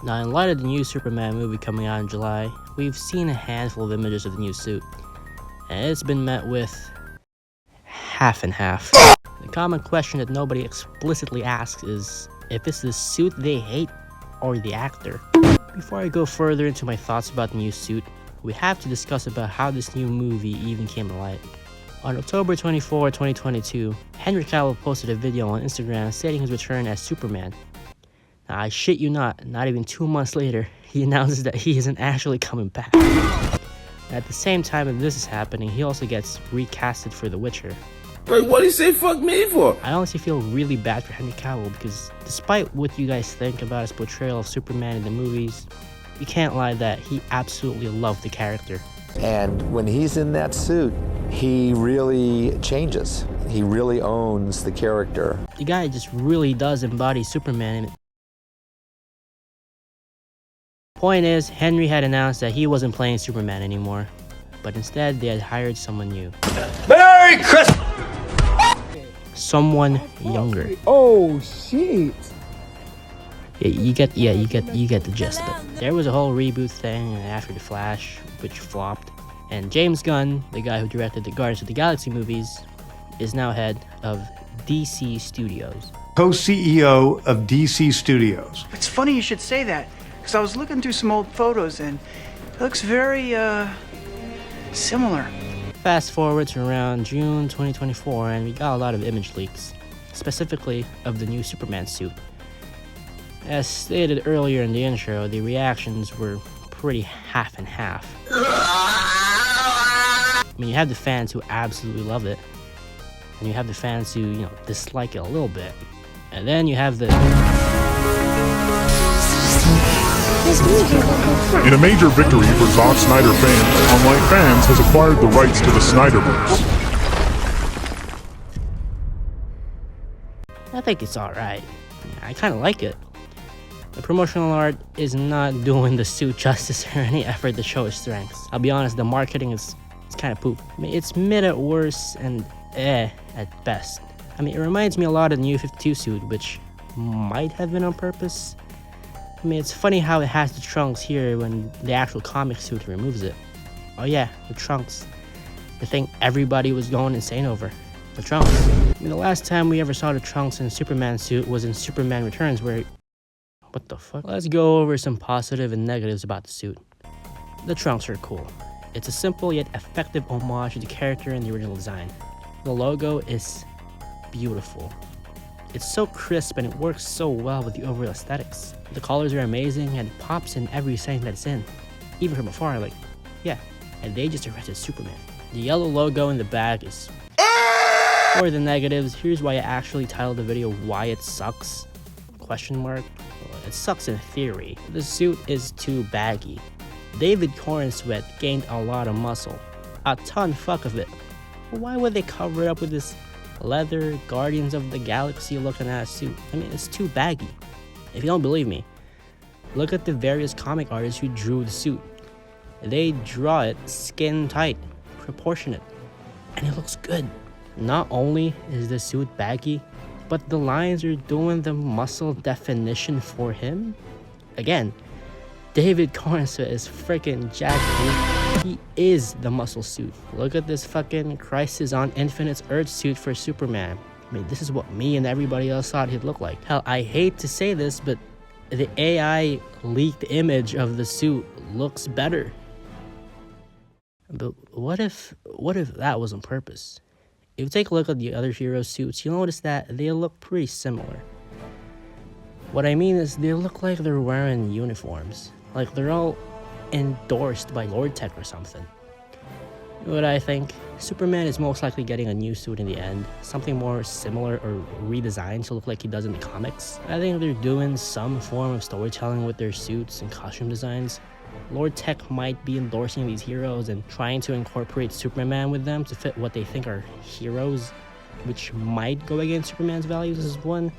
Now, in light of the new Superman movie coming out in July, we've seen a handful of images of the new suit, and it's been met with half and half. The common question that nobody explicitly asks is if it's the suit they hate or the actor. Before I go further into my thoughts about the new suit, we have to discuss about how this new movie even came to light. On October 24, 2022, Henry Cavill posted a video on Instagram stating his return as Superman. Now, I shit you not even 2 months later, he announces that he isn't actually coming back. At the same time that this is happening, he also gets recasted for The Witcher. Like, what do you say fuck me for? I honestly feel really bad for Henry Cavill because despite what you guys think about his portrayal of Superman in the movies, you can't lie that he absolutely loved the character. And when he's in that suit, he really changes. He really owns the character. The guy just really does embody Superman. Point is, Henry had announced that he wasn't playing Superman anymore, but instead they had hired someone new. Merry Christmas! Someone younger. Oh shit! Yeah, you get the gist of it. There was a whole reboot thing after The Flash, which flopped, and James Gunn, the guy who directed the Guardians of the Galaxy movies, is now head of DC Studios. Co-CEO of DC Studios. It's funny you should say that, because I was looking through some old photos and it looks very, similar. Fast forward to around June 2024 and we got a lot of image leaks, specifically of the new Superman suit. As stated earlier in the intro, the reactions were pretty half and half. I mean, you have the fans who absolutely love it, and you have the fans who, dislike it a little bit. And then you have the... In a major victory for Zack Snyder fans, Online Fans has acquired the rights to the Snyderverse. I think it's alright. I kind of like it. The promotional art is not doing the suit justice or any effort to show its strengths. I'll be honest, the marketing is kind of poop. I mean, it's mid at worst and at best. I mean, it reminds me a lot of the New 52 suit, which might have been on purpose. I mean, it's funny how it has the trunks here when the actual comic suit removes it. Oh yeah, the trunks. The thing everybody was going insane over. The trunks. I mean, the last time we ever saw the trunks in Superman suit was in Superman Returns, where... What the fuck? Let's go over some positive and negatives about the suit. The trunks are cool. It's a simple yet effective homage to the character in the original design. The logo is beautiful. It's so crisp and it works so well with the overall aesthetics. The colors are amazing and it pops in every scene that it's in. Even from afar, like, yeah. And they just arrested Superman. The yellow logo in the back is... For the negatives, here's why I actually titled the video Why It Sucks? Question mark. Well, it sucks in theory. The suit is too baggy. David Cornsweet gained a lot of muscle. A ton of it. But why would they cover it up with this leather Guardians of the Galaxy looking ass suit? I mean, it's too baggy. If you don't believe me, look at the various comic artists who drew the suit. They draw it skin tight, proportionate, and it looks good. Not only is the suit baggy, but the lines are doing the muscle definition for him. Again, David Cornsweet is freaking jacked. He is the muscle suit. Look at this fucking Crisis on Infinite Earth suit for Superman. I mean, this is what me and everybody else thought he'd look like. Hell, I hate to say this, but the AI leaked image of the suit looks better. But what if that was on purpose? If you take a look at the other hero suits, you'll notice that they look pretty similar. What I mean is they look like they're wearing uniforms. Like they're all endorsed by Lord Tech or something. What I think, Superman is most likely getting a new suit in the end, something more similar or redesigned to look like he does in the comics. I think they're doing some form of storytelling with their suits and costume designs. Lord Tech might be endorsing these heroes and trying to incorporate Superman with them to fit what they think are heroes, which might go against Superman's values as one.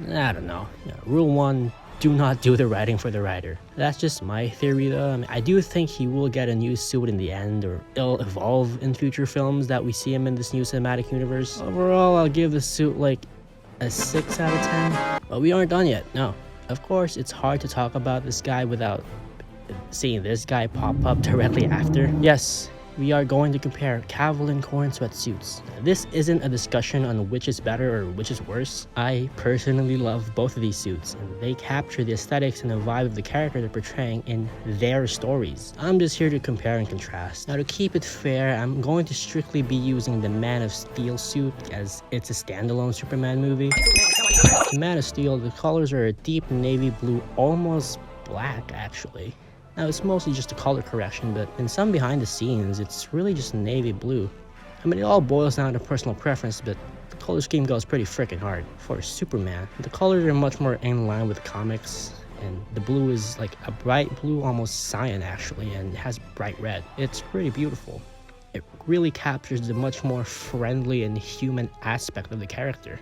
I don't know. Rule 1, do not do the writing for the writer. That's just my theory though. I mean, I do think he will get a new suit in the end, or it'll evolve in future films that we see him in this new cinematic universe. Overall, I'll give the suit like a 6 out of 10. But we aren't done yet, no. Of course, it's hard to talk about this guy without seeing this guy pop up directly after. Yes, we are going to compare Cavill and Corrin sweatsuits. This isn't a discussion on which is better or which is worse. I personally love both of these suits, and they capture the aesthetics and the vibe of the character they're portraying in their stories. I'm just here to compare and contrast. Now, to keep it fair, I'm going to strictly be using the Man of Steel suit as it's a standalone Superman movie. The Man of Steel, the colors are a deep navy blue, almost black actually. Now, it's mostly just a color correction, but in some behind the scenes, it's really just navy blue. I mean, it all boils down to personal preference, but the color scheme goes pretty freaking hard. For Superman, the colors are much more in line with comics, and the blue is like a bright blue, almost cyan actually, and it has bright red. It's pretty beautiful. It really captures the much more friendly and human aspect of the character.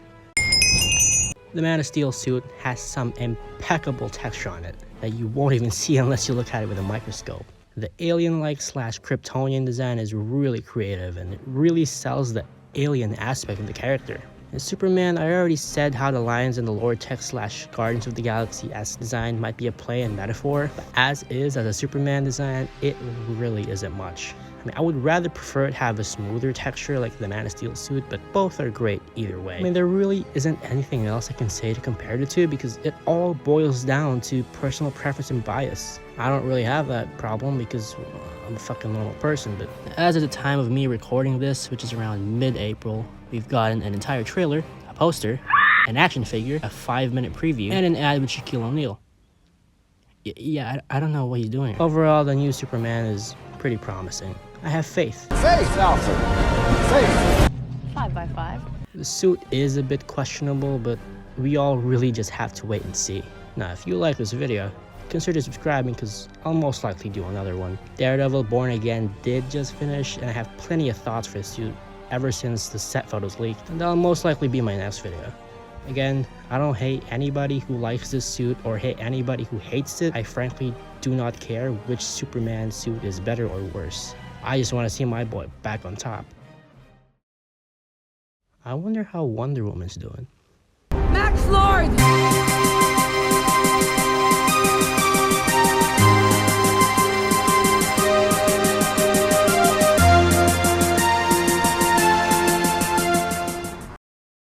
The Man of Steel suit has some impeccable texture on it that you won't even see unless you look at it with a microscope. The alien-like / Kryptonian design is really creative, and it really sells the alien aspect of the character. In Superman, I already said how the lines in the lore text / Guardians of the Galaxy-esque design might be a play and metaphor, but as a Superman design, it really isn't much. I mean, I would rather prefer it have a smoother texture like the Man of Steel suit, but both are great either way. I mean, there really isn't anything else I can say to compare the two because it all boils down to personal preference and bias. I don't really have that problem because I'm a fucking normal person, but as of the time of me recording this, which is around mid-April, we've gotten an entire trailer, a poster, an action figure, a 5-minute preview, and an ad with Shaquille O'Neal. Yeah, I don't know what he's doing. Overall, the new Superman is pretty promising. I have faith. Faith, Alfred. Faith. 5 by 5. The suit is a bit questionable, but we all really just have to wait and see. Now, if you like this video, consider subscribing because I'll most likely do another one. Daredevil Born Again did just finish, and I have plenty of thoughts for the suit ever since the set photos leaked, and that'll most likely be my next video. Again, I don't hate anybody who likes this suit or hate anybody who hates it. I frankly do not care which Superman suit is better or worse. I just want to see my boy back on top. I wonder how Wonder Woman's doing. Max Lord!